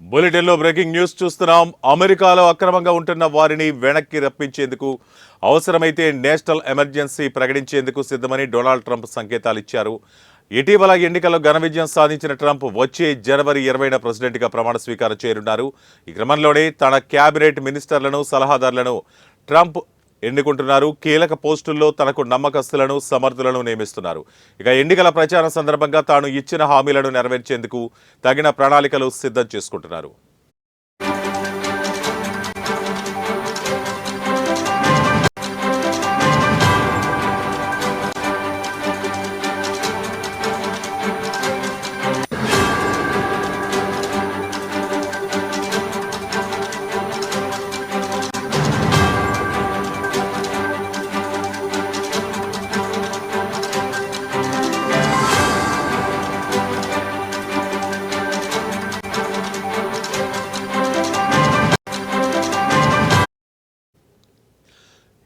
బులెటిన్లో breaking news చూస్తున్నాం. అమెరికాలో అక్రమంగా ఉంటున్న వారిని వెనక్కి రప్పించేందుకు అవసరమైతే నేషనల్ ఎమర్జెన్సీ ప్రకటించేందుకు సిద్ధమని డొనాల్డ్ ట్రంప్ సంకేతాలు ఇచ్చారు. ఇటీవల ఎన్నికల్లో ఘన విజయం సాధించిన ట్రంప్ వచ్చే జనవరి 20న ప్రెసిడెంట్గా ప్రమాణ స్వీకారం చేయనున్నారు. ఈ క్రమంలోనే తన క్యాబినెట్ మినిస్టర్లను, సలహాదారులను ట్రంప్ ఎన్నుకుంటున్నారు. కీలక పోస్టుల్లో తనకు నమ్మకస్తులను, సమర్థులను నియమిస్తున్నారు. ఇక ఎన్నికల ప్రచారం సందర్భంగా తాను ఇచ్చిన హామీలను నెరవేర్చేందుకు తగిన ప్రణాళికలు సిద్ధం చేసుకుంటున్నారు.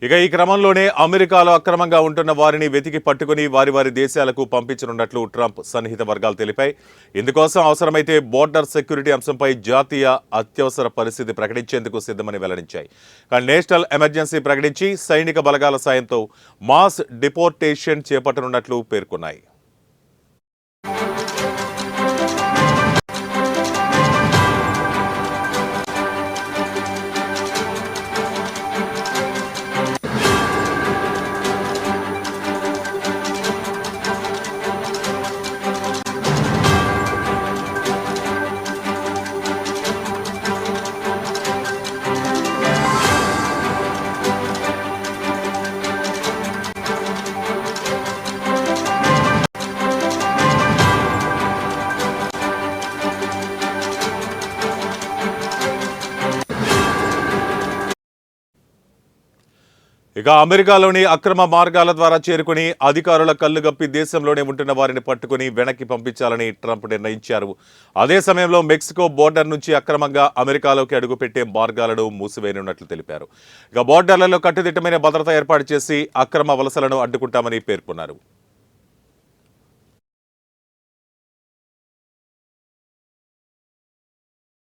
ఇక ఈ క్రమంలోనే అమెరికాలో అక్రమంగా ఉంటున్న వారిని వెతికి పట్టుకుని వారి దేశాలకు పంపించనున్నట్లు ట్రంప్ సన్నిహిత వర్గాలు తెలిపాయి. ఇందుకోసం అవసరమైతే బోర్డర్ సెక్యూరిటీ అంశంపై జాతీయ అత్యవసర పరిస్థితి ప్రకటించేందుకు సిద్ధమని వెల్లడించాయి. కానీ నేషనల్ ఎమర్జెన్సీ ప్రకటించి సైనిక బలగాల సాయంతో మాస్ డిపోర్టేషన్ చేపట్టనున్నట్లు పేర్కొన్నాయి. ఇక అమెరికాలోని అక్రమ మార్గాల ద్వారా చేరుకుని అధికారుల కళ్లుగప్పి దేశంలోనే ఉంటున్న వారిని పట్టుకుని వెనక్కి పంపించాలని ట్రంప్ నిర్ణయించారు. అదే సమయంలో మెక్సికో బోర్డర్ నుంచి అక్రమంగా అమెరికాలోకి అడుగుపెట్టే మార్గాలను మూసివేయనున్నట్లు తెలిపారు. ఇక బోర్డర్లలో కట్టుదిట్టమైన భద్రత ఏర్పాటు చేసి అక్రమ వలసలను అడ్డుకుంటామని పేర్కొన్నారు.